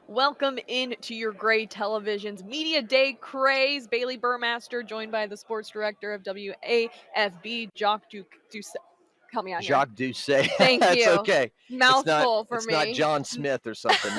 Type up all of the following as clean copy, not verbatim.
Welcome into your Gray Television's Media Day craze. Bailey Burmaster, joined by the sports director of WAFB, Jacques Doucet. Help me out here. Jacques Doucet. Thank That's you. okay. Mouthful for It's not me. John Smith or something.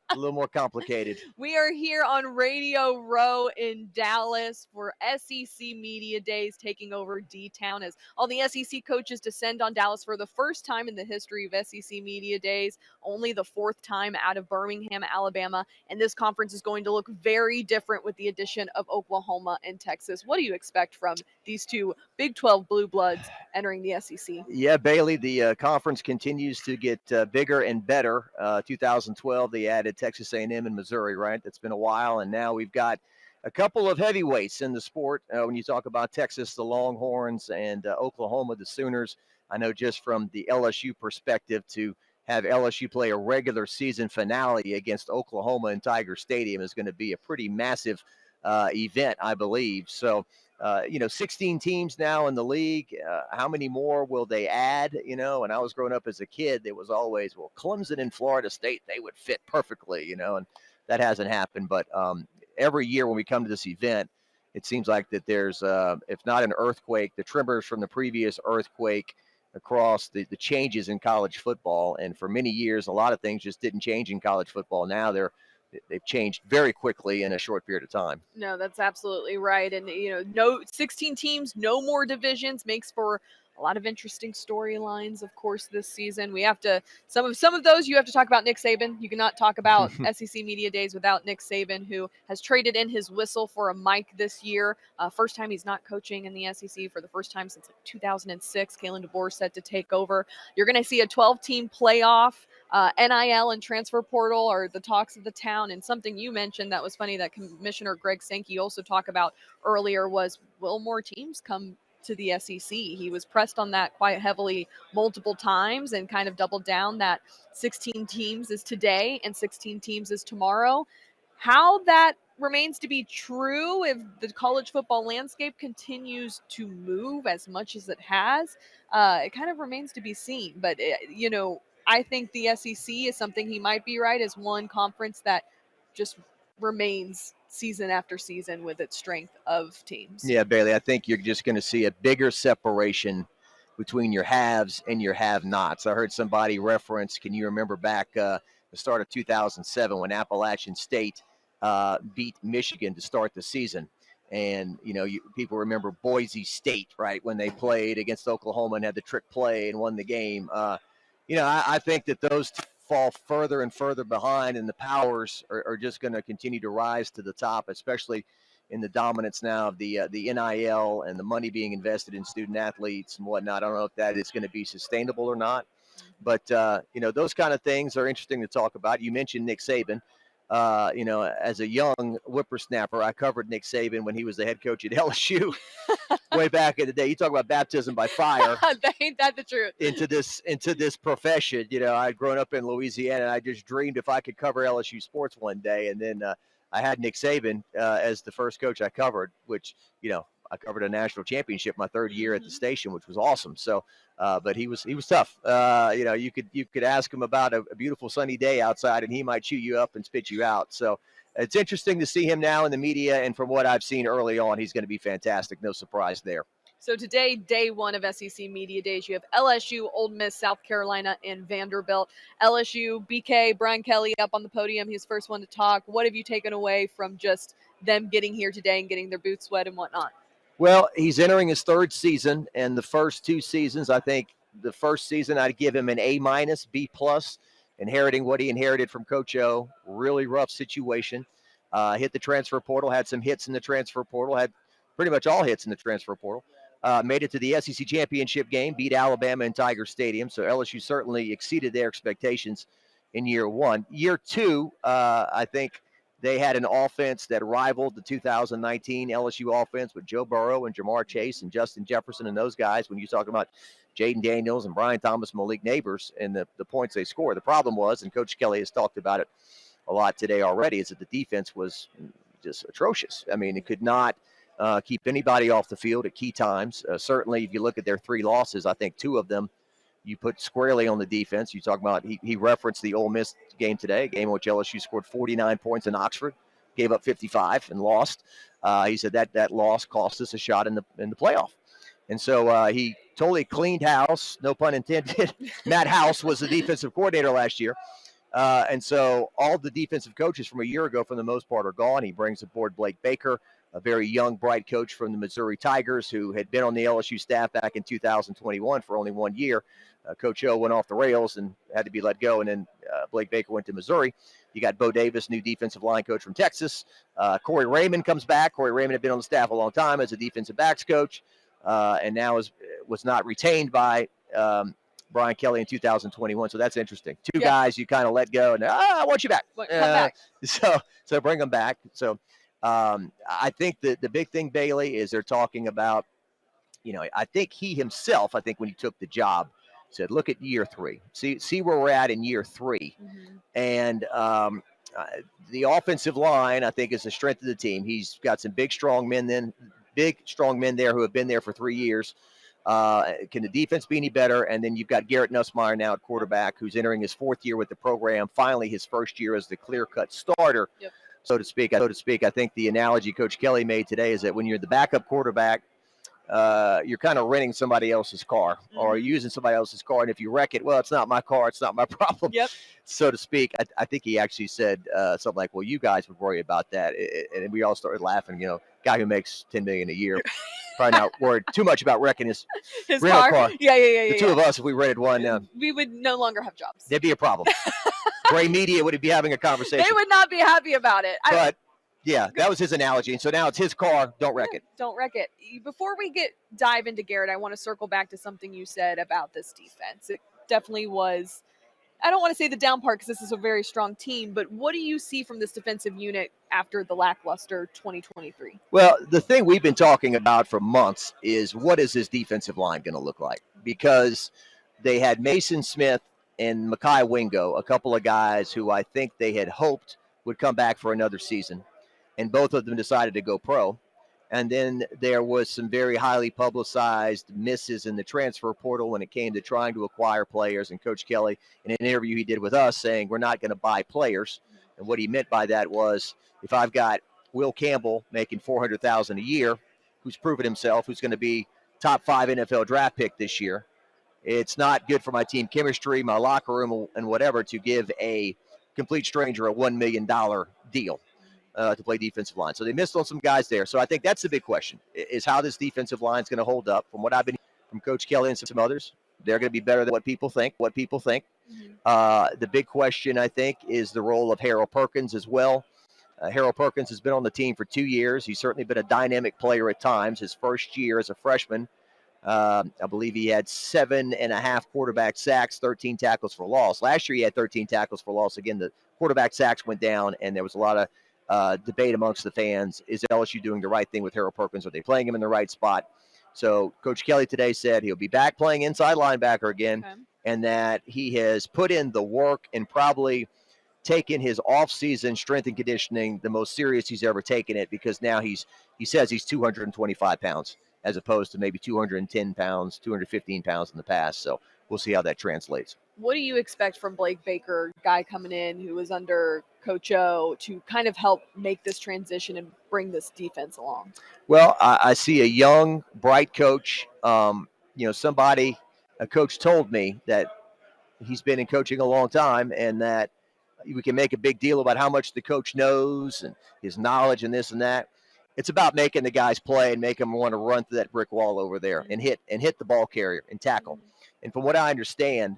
It's a little more complicated. We are here on Radio Row in Dallas for SEC Media Days, taking over D-Town as all the SEC coaches descend on Dallas for the first time in the history of SEC Media Days, only the fourth time out of Birmingham, Alabama. And this conference is going to look very different with the addition of Oklahoma and Texas. What do you expect from these two Big 12 blue bloods entering the SEC? Yeah, Bailey, the conference continues to get bigger and better. 2012, they added Texas A&M and Missouri, right? That's been a while, and now we've got a couple of heavyweights in the sport. When you talk about Texas, the Longhorns, and Oklahoma, the Sooners, I know just from the LSU perspective to have LSU play a regular season finale against Oklahoma in Tiger Stadium is going to be a pretty massive event, I believe. So, 16 teams now in the league. How many more will they add? When I was growing up as a kid, there was always, well, Clemson and Florida State, they would fit perfectly, and that hasn't happened. But every year when we come to this event, it seems like that there's, if not an earthquake, the tremors from the previous earthquake across the changes in college football. And for many years, a lot of things just didn't change in college football. Now they've changed very quickly in a short period of time. No, that's absolutely right. And, no 16 teams, no more divisions makes for a lot of interesting storylines, of course, this season. We have to, some of those you have to talk about Nick Saban. You cannot talk about SEC Media Days without Nick Saban, who has traded in his whistle for a mic this year. First time he's not coaching in the SEC for the first time since 2006. Kalen DeBoer set to take over. You're going to see a 12-team playoff. NIL and transfer portal are the talks of the town. And something you mentioned that was funny that Commissioner Greg Sankey also talked about earlier was, will more teams come to the SEC? He was pressed on that quite heavily multiple times and kind of doubled down that 16 teams is today and 16 teams is tomorrow. How that remains to be true if the college football landscape continues to move as much as it has, it kind of remains to be seen. But, I think the SEC is something he might be right, is one conference that just remains season after season with its strength of teams. Yeah, Bailey, I think you're just going to see a bigger separation between your haves and your have-nots. I heard somebody reference, can you remember back the start of 2007 when Appalachian State beat Michigan to start the season? And, people remember Boise State, right, when they played against Oklahoma and had the trick play and won the game. I think that those fall further and further behind, and the powers are just going to continue to rise to the top, especially in the dominance now of the NIL and the money being invested in student athletes and whatnot. I don't know if that is going to be sustainable or not, but those kind of things are interesting to talk about. You mentioned Nick Saban. As a young whippersnapper, I covered Nick Saban when he was the head coach at LSU way back in the day. You talk about baptism by fire. Ain't that the truth? Into this profession. I'd grown up in Louisiana, and I just dreamed if I could cover LSU sports one day. And then I had Nick Saban as the first coach I covered, which, I covered a national championship my third year at the station, which was awesome. So, but he was tough. You could ask him about a beautiful sunny day outside, and he might chew you up and spit you out. So it's interesting to see him now in the media, and from what I've seen early on, he's going to be fantastic. No surprise there. So today, day one of SEC Media Days, you have LSU, Ole Miss, South Carolina, and Vanderbilt. LSU, BK, Brian Kelly up on the podium. He's the first one to talk. What have you taken away from just them getting here today and getting their boots wet and whatnot? Well, he's entering his third season, and the first two seasons, I think the first season I'd give him an A-, B+, inheriting what he inherited from Coach O. Really rough situation. Hit the transfer portal, had some hits in the transfer portal, had pretty much all hits in the transfer portal. Made it to the SEC championship game, beat Alabama in Tiger Stadium. So LSU certainly exceeded their expectations in year one. Year two, I think they had an offense that rivaled the 2019 LSU offense with Joe Burrow and Jamar Chase and Justin Jefferson and those guys. When you talk about Jaden Daniels and Brian Thomas, Malik Neighbors, and the points they score, the problem was, and Coach Kelly has talked about it a lot today already, is that the defense was just atrocious. I mean, it could not keep anybody off the field at key times. Certainly, if you look at their three losses, I think two of them you put squarely on the defense. You talk about he referenced the Ole Miss game today, a game in which LSU scored 49 points in Oxford, gave up 55 and lost. He said that loss cost us a shot in the playoff. And so he totally cleaned house, no pun intended. Matt House was the defensive coordinator last year. And so all the defensive coaches from a year ago, for the most part, are gone. He brings aboard Blake Baker, a very young, bright coach from the Missouri Tigers who had been on the LSU staff back in 2021 for only 1 year. Coach O went off the rails and had to be let go, and then Blake Baker went to Missouri. You got Bo Davis, new defensive line coach from Texas. Corey Raymond comes back. Corey Raymond had been on the staff a long time as a defensive backs coach, and now was not retained by Brian Kelly in 2021. So that's interesting. Two guys you kind of let go, and I want you back. Come back. So bring them back. So I think the big thing, Bailey, is they're talking about, I think he himself, when he took the job, said, look at year 3. See where we're at in year 3. Mm-hmm. And the offensive line, I think, is the strength of the team. He's got some big, strong men there who have been there for 3 years. Can the defense be any better? And then you've got Garrett Nussmeier now at quarterback, who's entering his 4th year with the program, finally his first year as the clear-cut starter, so to speak. I think the analogy Coach Kelly made today is that when you're the backup quarterback, you're kind of renting somebody else's car or using somebody else's car. And if you wreck it, well, it's not my car. It's not my problem, so to speak. I think he actually said something like, well, you guys would worry about that. And we all started laughing. Guy who makes $10 million a year, probably not worried too much about wrecking his rental car. Yeah. The two of us, if we rented one, we would no longer have jobs. There'd be a problem. Gray Media would be having a conversation. They would not be happy about it. But yeah, that was his analogy. And so now it's his car. Don't wreck it. Don't wreck it. Before we dive into Garrett, I want to circle back to something you said about this defense. It definitely was, I don't want to say the down part because this is a very strong team, but what do you see from this defensive unit after the lackluster 2023? Well, the thing we've been talking about for months is, what is this defensive line going to look like? Because they had Mason Smith and Mekhi Wingo, a couple of guys who I think they had hoped would come back for another season, and both of them decided to go pro. And then there was some very highly publicized misses in the transfer portal when it came to trying to acquire players. And Coach Kelly, in an interview he did with us, saying we're not going to buy players. And what he meant by that was, if I've got Will Campbell making $400,000 a year, who's proven himself, who's going to be top 5 NFL draft pick this year, it's not good for my team chemistry, my locker room, and whatever, to give a complete stranger a $1 million deal to play defensive line. So they missed on some guys there. So I think that's the big question, is how this defensive line is going to hold up. From what I've been hearing from Coach Kelly and some others, they're going to be better than what people think. The big question, I think, is the role of Harold Perkins as well. Harold Perkins has been on the team for 2 years. He's certainly been a dynamic player at times. His first year as a freshman, I believe he had 7.5 quarterback sacks, 13 tackles for loss. Last year he had 13 tackles for loss. Again, the quarterback sacks went down, and there was a lot of debate amongst the fans. Is LSU doing the right thing with Harold Perkins? Are they playing him in the right spot? So Coach Kelly today said he'll be back playing inside linebacker again, and that he has put in the work and probably taken his off-season strength and conditioning the most serious he's ever taken it, because now he says he's 225 pounds as opposed to maybe 210 pounds, 215 pounds in the past. So we'll see how that translates. What do you expect from Blake Baker, guy coming in who was under Coach O, to kind of help make this transition and bring this defense along? Well, I see a young, bright coach. A coach told me that he's been in coaching a long time, and that we can make a big deal about how much the coach knows and his knowledge and this and that. It's about making the guys play and make them want to run through that brick wall over there and hit the ball carrier and tackle. And from what I understand,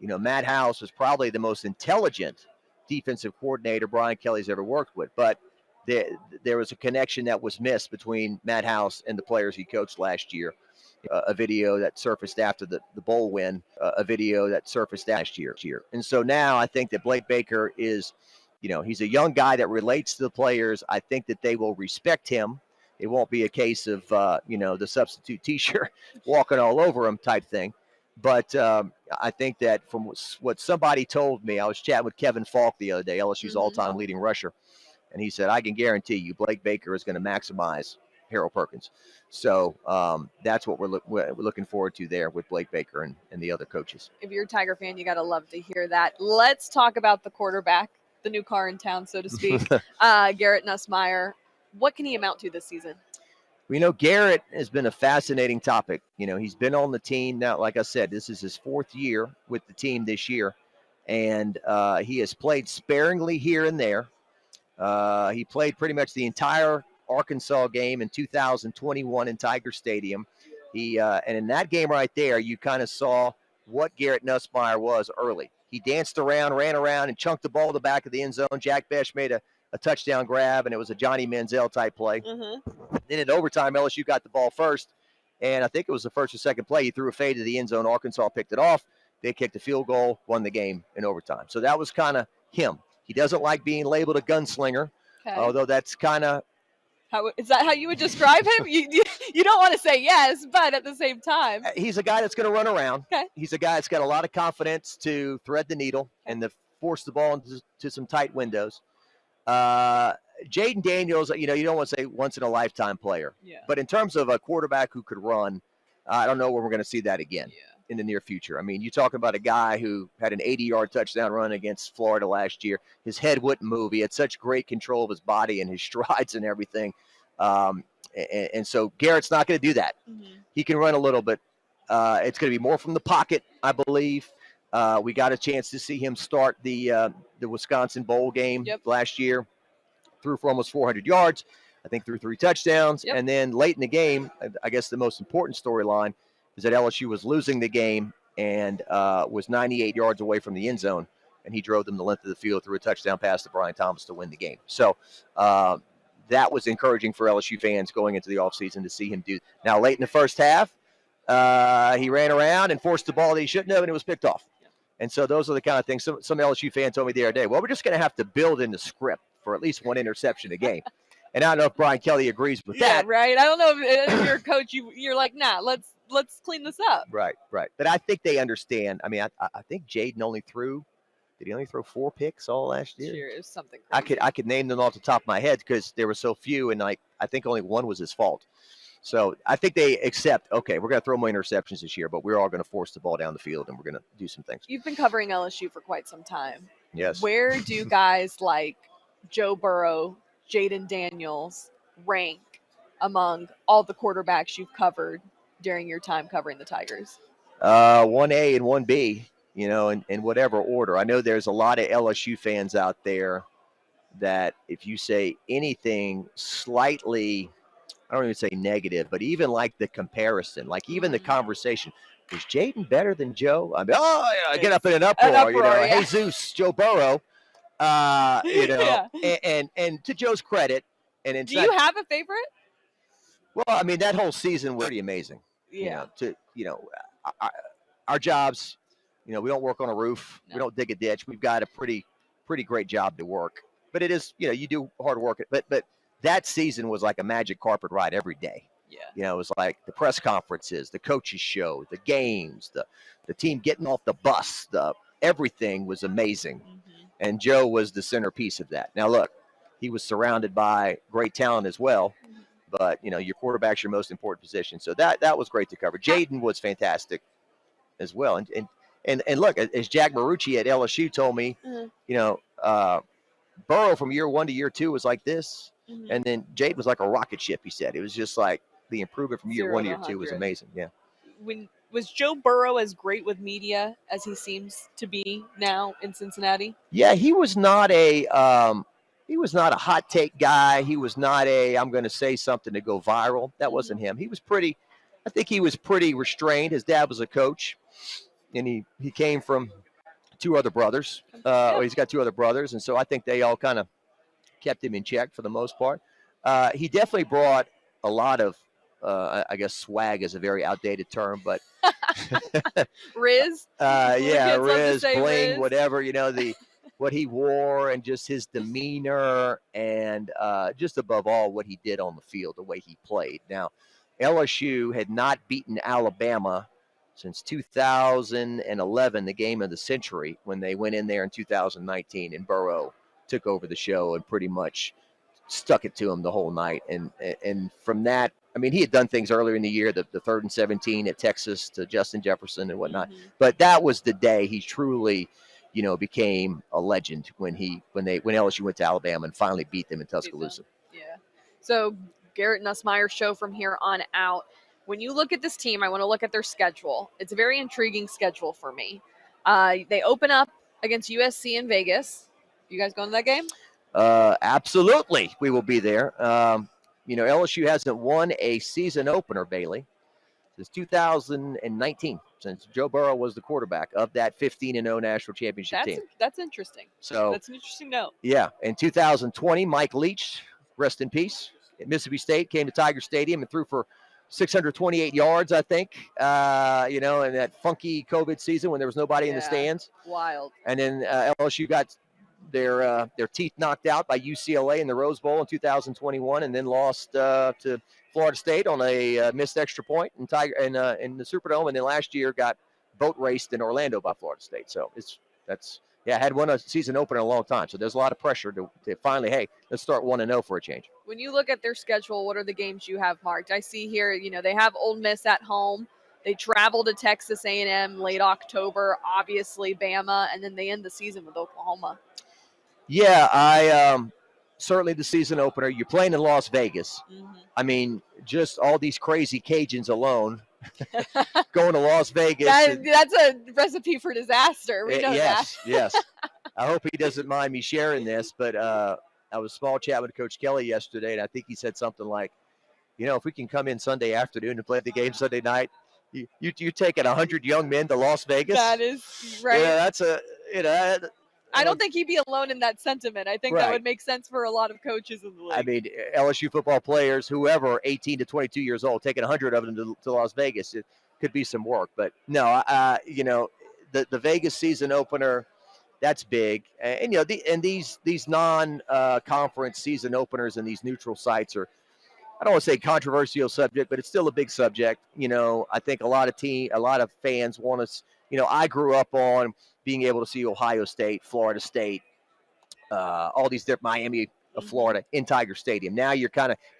Matt House was probably the most intelligent defensive coordinator Brian Kelly's ever worked with. But there was a connection that was missed between Matt House and the players he coached last year. A video that surfaced after the bowl win, last year. And so now I think that Blake Baker is, he's a young guy that relates to the players. I think that they will respect him. It won't be a case of, the substitute T-shirt walking all over him type thing. But I think that from what somebody told me, I was chatting with Kevin Falk the other day, LSU's all-time leading rusher, and he said, I can guarantee you Blake Baker is going to maximize Harold Perkins. So that's what we're looking forward to there with Blake Baker and the other coaches. If you're a Tiger fan, you got to love to hear that. Let's talk about the quarterback, the new car in town, so to speak, Garrett Nussmeier. What can he amount to this season? Well, Garrett has been a fascinating topic. He's been on the team now. Like I said, this is his 4th year with the team this year, and he has played sparingly here and there. He played pretty much the entire Arkansas game in 2021 in Tiger Stadium. And in that game right there, you kind of saw what Garrett Nussmeier was early. He danced around, ran around, and chunked the ball to the back of the end zone. Jack Besh made a touchdown grab, and it was a Johnny Manziel type play. Mm-hmm. Then in overtime, LSU got the ball first, and I think it was the first or second play. He threw a fade to the end zone. Arkansas picked it off. They kicked a field goal, won the game in overtime. So that was kind of him. He doesn't like being labeled a gunslinger, although that's kind of. Is that how you would describe him? You don't want to say yes, but at the same time. He's a guy that's going to run around. Okay. He's a guy that's got a lot of confidence to thread the needle and to force the ball into some tight windows. Jaden Daniels, you don't want to say once in a lifetime player, but in terms of a quarterback who could run, I don't know when we're going to see that again in the near future. I mean, you're talking about a guy who had an 80-yard touchdown run against Florida last year. His head wouldn't move. He had such great control of his body and his strides and everything. And so Garrett's not going to do that. Mm-hmm. He can run a little bit. It's going to be more from the pocket, I believe. We got a chance to see him start the Wisconsin Bowl game last year. Threw for almost 400 yards. I think threw 3 touchdowns. And then late in the game, I guess the most important storyline is that LSU was losing the game and was 98 yards away from the end zone, and he drove them the length of the field through a touchdown pass to Brian Thomas to win the game. So that was encouraging for LSU fans going into the offseason to see him do. Now, late in the first half, he ran around and forced the ball that he shouldn't have, and it was picked off. And so those are the kind of things some LSU fan told me the other day. Well, we're just going to have to build in the script for at least 1 interception a game. And I don't know if Brian Kelly agrees with that. Yeah, right. I don't know if you're a coach, you're like, nah, let's clean this up. Right. But I think they understand. I mean, I think Jaden only threw 4 picks all last year? Sure, it was something crazy. I could name them off the top of my head because there were so few, and I think only one was his fault. So I think they accept, okay, we're going to throw more interceptions this year, but we're all going to force the ball down the field, and we're going to do some things. You've been covering LSU for quite some time. Yes. Where do guys like Joe Burrow, Jaden Daniels rank among all the quarterbacks you've covered during your time covering the Tigers? 1A and 1B, in whatever order. I know there's a lot of LSU fans out there that if you say anything slightly, I don't even say negative, but even like the comparison, like even the conversation, is Jaden better than Joe? I mean, get up in an uproar, Hey, Zeus, Joe Burrow, and to Joe's credit. And do you have a favorite? Well, I mean, that whole season was pretty amazing. Yeah. Our jobs, we don't work on a roof. No. We don't dig a ditch. We've got a pretty great job to work. But it is, you do hard work. But that season was like a magic carpet ride every day. Yeah. It was like the press conferences, the coaches show, the games, the team getting off the bus, everything was amazing. Mm-hmm. And Joe was the centerpiece of that. Now, look, he was surrounded by great talent as well. Mm-hmm. But, your quarterback's your most important position. So that was great to cover. Jaden was fantastic as well. And look, as Jack Marucci at LSU told me, Burrow from year 1 to year 2 was like this. Mm-hmm. And then Jaden was like a rocket ship, he said. It was just like the improvement from year 1 to year 2 was amazing. Yeah. Was Joe Burrow as great with media as he seems to be now in Cincinnati? Yeah, he was not a hot take guy. He was not I'm going to say something to go viral. That wasn't him. I think he was pretty restrained. His dad was a coach, and he came from 2 other brothers. He's got 2 other brothers, and so I think they all kind of kept him in check for the most part. He definitely brought a lot of, I guess swag is a very outdated term, but Riz. Riz, bling, Riz. whatever, what he wore and just his demeanor and just above all what he did on the field, the way he played. Now, LSU had not beaten Alabama since 2011, the game of the century, when they went in there in 2019 and Burrow took over the show and pretty much stuck it to him the whole night. And from that, I mean, he had done things earlier in the year, the 3rd and 17 at Texas to Justin Jefferson and whatnot. Mhm. But that was the day he truly, became a legend when LSU went to Alabama and finally beat them in Tuscaloosa. Yeah. So Garrett Nussmeier's show from here on out. When you look at this team, I want to look at their schedule. It's a very intriguing schedule for me. They open up against USC in Vegas. You guys going to that game? Absolutely, we will be there. LSU hasn't won a season opener, Bailey, since 2019, since Joe Burrow was the quarterback of that 15-0 national championship team. That's interesting. So that's an interesting note. Yeah, in 2020, Mike Leach, rest in peace, at Mississippi State, came to Tiger Stadium and threw for 628 yards, I think. In that funky COVID season when there was nobody in the stands. Wild. And then LSU got their teeth knocked out by UCLA in the Rose Bowl in 2021, and then lost to Florida State on a missed extra point in the Superdome, and then last year got boat raced in Orlando by Florida State. So had won a season opener in a long time. So there's a lot of pressure to finally, hey, let's start 1-0 for a change. When you look at their schedule, what are the games you have marked? I see here, they have Ole Miss at home. They travel to Texas A&M late October, obviously Bama, and then they end the season with Oklahoma. Yeah, certainly the season opener. You're playing in Las Vegas. Mm-hmm. I mean, just all these crazy Cajuns alone going to Las Vegas. That's a recipe for disaster. We know yes, that. Yes. I hope he doesn't mind me sharing this, but I was small chat with Coach Kelly yesterday, and I think he said something like, if we can come in Sunday afternoon and play the game Sunday night, you're taking 100 young men to Las Vegas. That is right. Yeah, that's I don't think he'd be alone in that sentiment. I think that would make sense for a lot of coaches in the league. I mean, LSU football players, whoever, 18 to 22 years old, taking 100 of them to Las Vegas, it could be some work. But no, the Vegas season opener, that's big. And these non-conference season openers and these neutral sites are, I don't want to say controversial subject, but it's still a big subject. I think a lot of fans want us. I grew up on being able to see Ohio State, Florida State, all these different Miami of Florida in Tiger Stadium. Now you're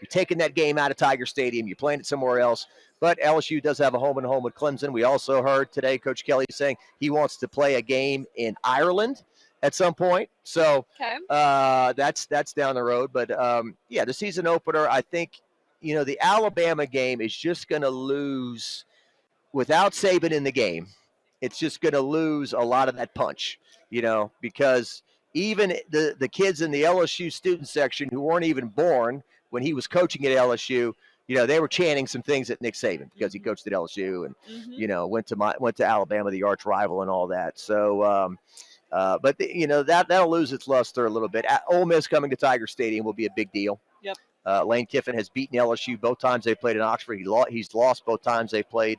taking that game out of Tiger Stadium, you're playing it somewhere else. But LSU does have a home and home with Clemson. We also heard today Coach Kelly saying he wants to play a game in Ireland at some point. So that's down the road. But the season opener, I think, the Alabama game is just going to lose without Saban in the game. It's just going to lose a lot of that punch, because even the kids in the LSU student section who weren't even born when he was coaching at LSU, they were chanting some things at Nick Saban because he coached at LSU and, went to Alabama, the arch rival, and all that. So, but that'll lose its luster a little bit. Ole Miss coming to Tiger Stadium will be a big deal. Yep. Lane Kiffin has beaten LSU both times they played in Oxford. He's lost both times they played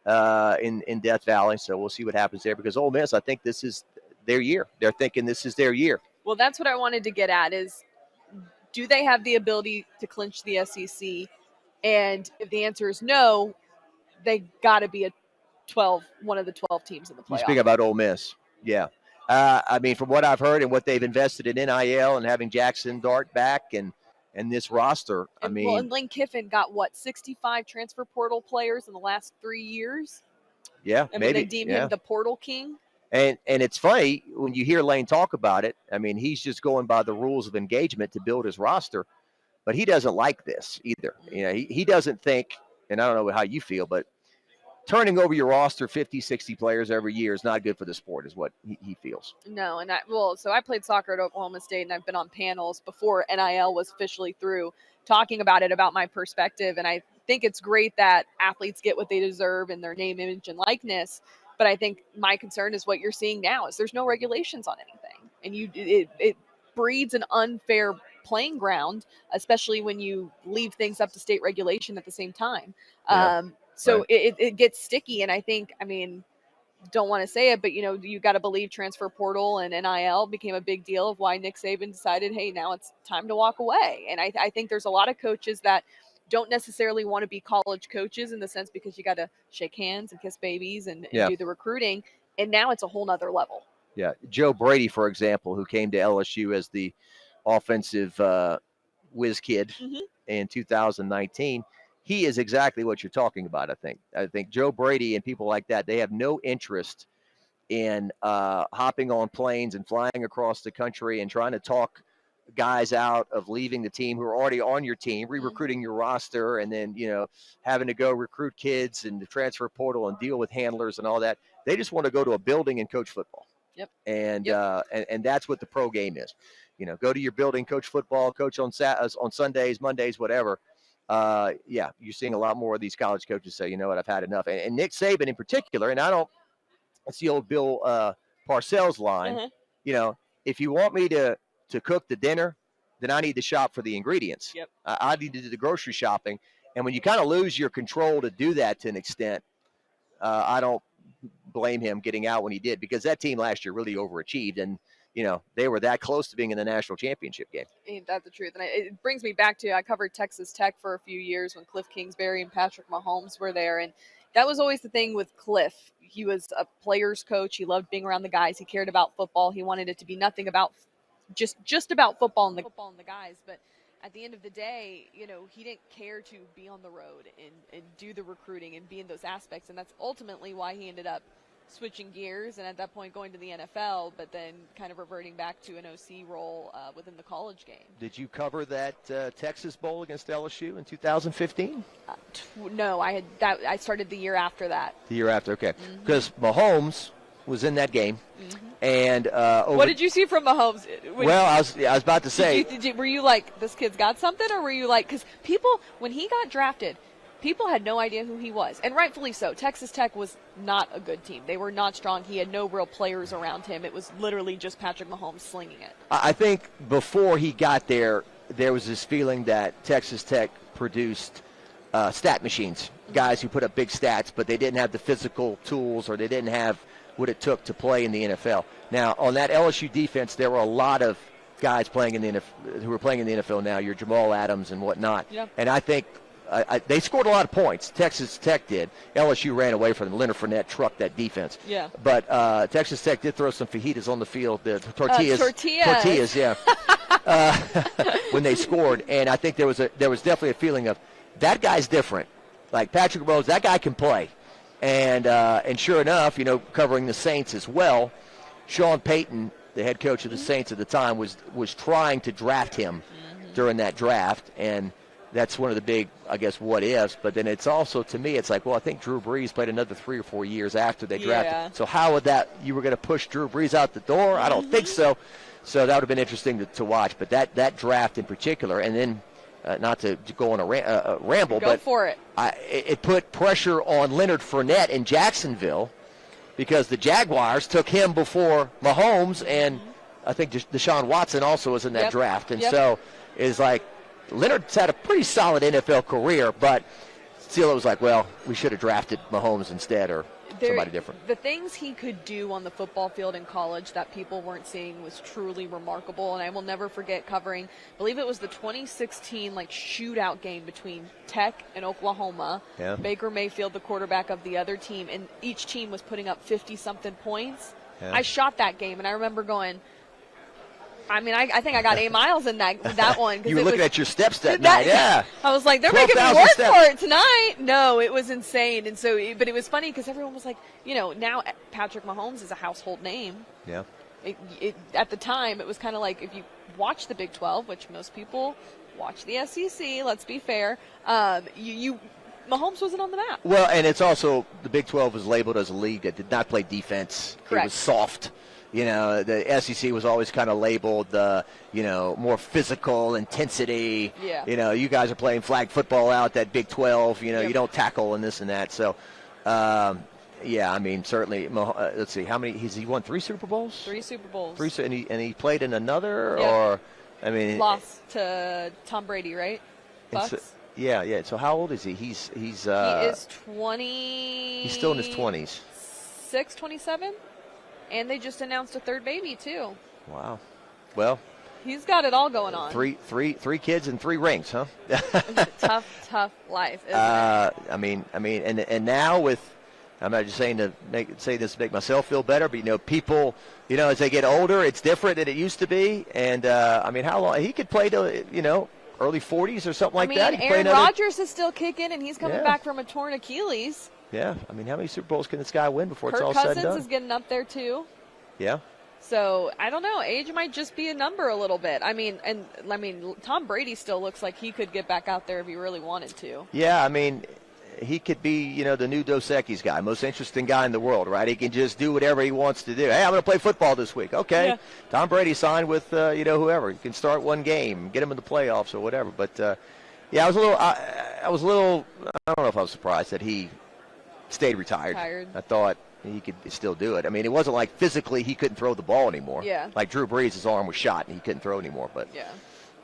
in Death Valley. So we'll see what happens there, because Ole Miss, I think this is their year. They're thinking this is their year. Well, that's what I wanted to get at is, do they have the ability to clinch the SEC? And if the answer is no, they got to be one of the 12 teams in the playoffs. You speak about Ole Miss. Yeah. I mean, from what I've heard and what they've invested in NIL and having Jackson Dart back and this roster, and Lane Kiffin got 65 transfer portal players in the last 3 years. Yeah, maybe they deem him the portal king. And it's funny when you hear Lane talk about it. I mean, he's just going by the rules of engagement to build his roster, but he doesn't like this either. He doesn't think, and I don't know how you feel, but turning over your roster 50, 60 players every year is not good for the sport, is what he feels. No, so I played soccer at Oklahoma State, and I've been on panels before NIL was officially through, talking about my perspective. And I think it's great that athletes get what they deserve in their name, image, and likeness. But I think my concern is what you're seeing now is there's no regulations on anything. And it breeds an unfair playing ground, especially when you leave things up to state regulation at the same time. Yeah. So right. it gets sticky. And I think, don't want to say it, but you got to believe transfer portal and NIL became a big deal of why Nick Saban decided, hey, now it's time to walk away. And I think there's a lot of coaches that don't necessarily want to be college coaches in the sense, because you got to shake hands and kiss babies and do the recruiting. And now it's a whole nother level. Yeah. Joe Brady, for example, who came to LSU as the offensive whiz kid in 2019. He is exactly what you're talking about. I think Joe Brady and people like that, they have no interest in hopping on planes and flying across the country and trying to talk guys out of leaving the team who are already on your team, re-recruiting your roster, and then, having to go recruit kids and the transfer portal and deal with handlers and all that. They just want to go to a building and coach football. Yep. And that's what the pro game is. Go to your building, coach football, coach on Sundays, Mondays, whatever. You're seeing a lot more of these college coaches say, you know what, I've had enough. And Nick Saban in particular, and it's the old Bill Parcells line, if you want me to cook the dinner, then I need to shop for the ingredients. Yep. I need to do the grocery shopping. And when you kind of lose your control to do that to an extent, I don't blame him getting out when he did, because that team last year really overachieved, and they were that close to being in the national championship game. Ain't that the truth? And it brings me back to, I covered Texas Tech for a few years when Cliff Kingsbury and Patrick Mahomes were there, and that was always the thing with Cliff. He was a player's coach. He loved being around the guys. He cared about football. He wanted it to be nothing about just about football and the guys. But at the end of the day, he didn't care to be on the road and do the recruiting and be in those aspects. And that's ultimately why he ended up switching gears and at that point going to the NFL, but then kind of reverting back to an OC role within the college game. Did you cover that Texas Bowl against LSU in 2015? No, I started the year after that. The year after, okay. Because Mahomes was in that game. And what did you see from Mahomes? I was about to say. Were you like, this kid's got something, or were you like, because people, when he got drafted, people had no idea who he was, and rightfully so. Texas Tech was not a good team. They were not strong. He had no real players around him. It was literally just Patrick Mahomes slinging it. I think before he got there, there was this feeling that Texas Tech produced stat machines, guys who put up big stats, but they didn't have the physical tools, or they didn't have what it took to play in the NFL. Now, on that LSU defense, there were a lot of guys playing in the NFL, who are playing in the NFL now, your Jamal Adams and whatnot. Yep. And I think they scored a lot of points. Texas Tech did. LSU ran away from them. Leonard Fournette trucked that defense. Yeah. But Texas Tech did throw some fajitas on the field. The tortillas. Tortillas, yeah. When they scored, and I think there was definitely a feeling of, that guy's different. Like Patrick Mahomes, that guy can play. And sure enough, covering the Saints as well, Sean Payton, the head coach of the Saints at the time, was trying to draft him during that draft, and that's one of the big, I guess, what ifs. But then it's also, to me, it's like, well, I think Drew Brees played another 3 or 4 years after they drafted. Yeah. So how would you were going to push Drew Brees out the door? I don't think so. So that would have been interesting to watch. But that draft in particular, and then not to go on a ramble, Go but for it. It put pressure on Leonard Fournette in Jacksonville, because the Jaguars took him before Mahomes, and I think Deshaun Watson also was in that draft. And so it's like, Leonard's had a pretty solid NFL career, but still it was like, well, we should have drafted Mahomes instead, or somebody different. The things he could do on the football field in college that people weren't seeing was truly remarkable, and I will never forget covering, I believe it was the 2016 shootout game between Tech and Oklahoma. Yeah. Baker Mayfield, the quarterback of the other team, and each team was putting up 50-something points. Yeah. I shot that game, and I remember going, I think I got 8 miles in that one. You were looking at your steps that night, yeah. I was like, they're making me work steps for it tonight. No, it was insane. And so, but it was funny because everyone was like, now Patrick Mahomes is a household name. Yeah. At the time, it was kind of like, if you watch the Big 12, which most people watch the SEC, let's be fair, Mahomes wasn't on the map. Well, and it's also, the Big 12 was labeled as a league that did not play defense. Correct. It was soft. The SEC was always kind of labeled, more physical intensity. Yeah. You guys are playing flag football out that Big 12. You don't tackle and this and that. So, certainly. Let's see, how many? Has he won 3 Super Bowls? 3 Super Bowls. And he played in another, Yeah. or lost to Tom Brady, right? Bucks. So, yeah. So how old is he? He is 20. He's still in his 20s. 27. And they just announced a 3rd baby, too. Wow. Well, he's got it all going on. Three kids and 3 rings, huh? tough life, isn't it? And now with, I'm not just saying to say this to make myself feel better, but people, as they get older, it's different than it used to be. And how long he could play to, early 40s or something like I mean, that. Aaron Rodgers is still kicking, and he's coming back from a torn Achilles. Yeah, I mean, how many Super Bowls can this guy win before Kirk it's all said and Cousins done? is getting up there too. Yeah. So I don't know. Age might just be a number a little bit. I mean, Tom Brady still looks like he could get back out there if he really wanted to. Yeah, I mean, he could be, the new Dos Equis guy, most interesting guy in the world, right? He can just do whatever he wants to do. Hey, I'm going to play football this week. Okay. Yeah. Tom Brady signed with, whoever. You can start one game, get him in the playoffs or whatever. But, I was a little, I don't know if I was surprised that he stayed retired. I thought he could still do it. I mean, it wasn't like physically he couldn't throw the ball anymore. Yeah. Like Drew Brees, his arm was shot and he couldn't throw anymore. But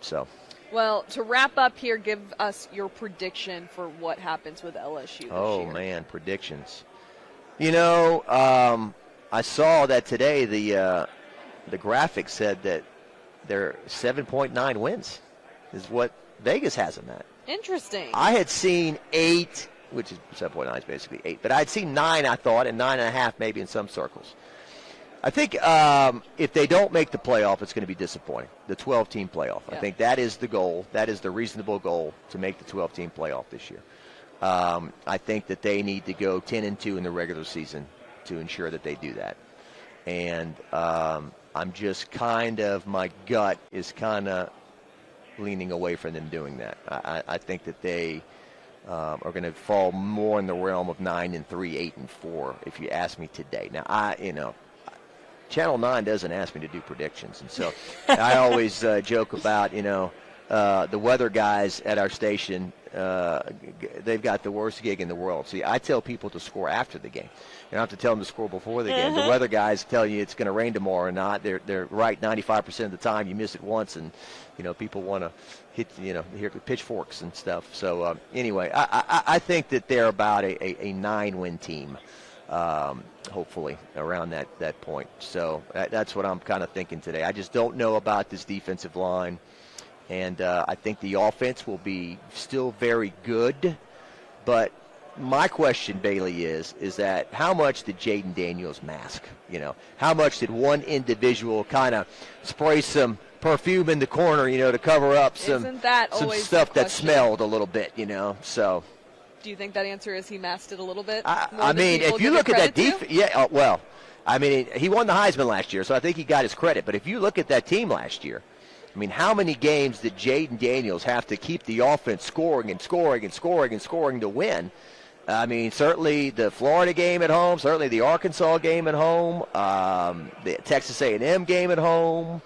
so. Well, to wrap up here, give us your prediction for what happens with LSU this year. Oh, man, predictions. I saw that today the graphic said that they're 7.9 wins is what Vegas has them at. Interesting. I had seen 8, which is 7.9 is basically 8, but I'd seen 9, I thought, and 9.5 maybe in some circles. I think if they don't make the playoff, it's going to be disappointing, the 12-team playoff. Yeah. I think that is the goal. That is the reasonable goal, to make the 12-team playoff this year. I think that they need to go 10-2 in the regular season to ensure that they do that. And I'm just my gut is kind of leaning away from them doing that. I think that they are going to fall more in the realm of 9-3, 8-4, if you ask me today. Now, Channel 9 doesn't ask me to do predictions, and so I always joke about, the weather guys at our station, they've got the worst gig in the world. See, I tell people to score after the game. You don't have to tell them to score before the game. The weather guys tell you it's going to rain tomorrow or not. They're right 95% of the time. You miss it once, and people want to hit hear pitchforks and stuff. So anyway, I think that they're about a 9-win team. Hopefully around that point. So that's what I'm kind of thinking today. I just don't know about this defensive line, and I think the offense will be still very good. But my question, Bailey, is that how much did Jaden Daniels mask? How much did one individual kind of spray some perfume in the corner, to cover up some stuff that smelled a little bit, so. Do you think that answer is he masked it a little bit? I mean, if you look at that defense, I mean, he won the Heisman last year, so I think he got his credit. But if you look at that team last year, I mean, how many games did Jaden Daniels have to keep the offense scoring and scoring and scoring and scoring to win? I mean, certainly the Florida game at home, certainly the Arkansas game at home, the Texas A&M game at home.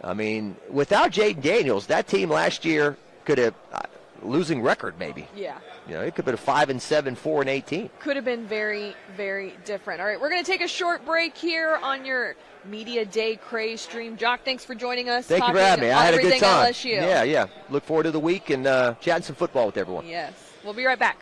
I mean, without Jaden Daniels, that team last year could have losing record maybe. Yeah. It could have been a 5-7, 4-18. Could have been very, very different. All right, we're going to take a short break here on your Media Day Craze stream. Jock, thanks for joining us. Thank you for having me. I had a good time. LSU. Yeah. Look forward to the week and chatting some football with everyone. Yes. We'll be right back.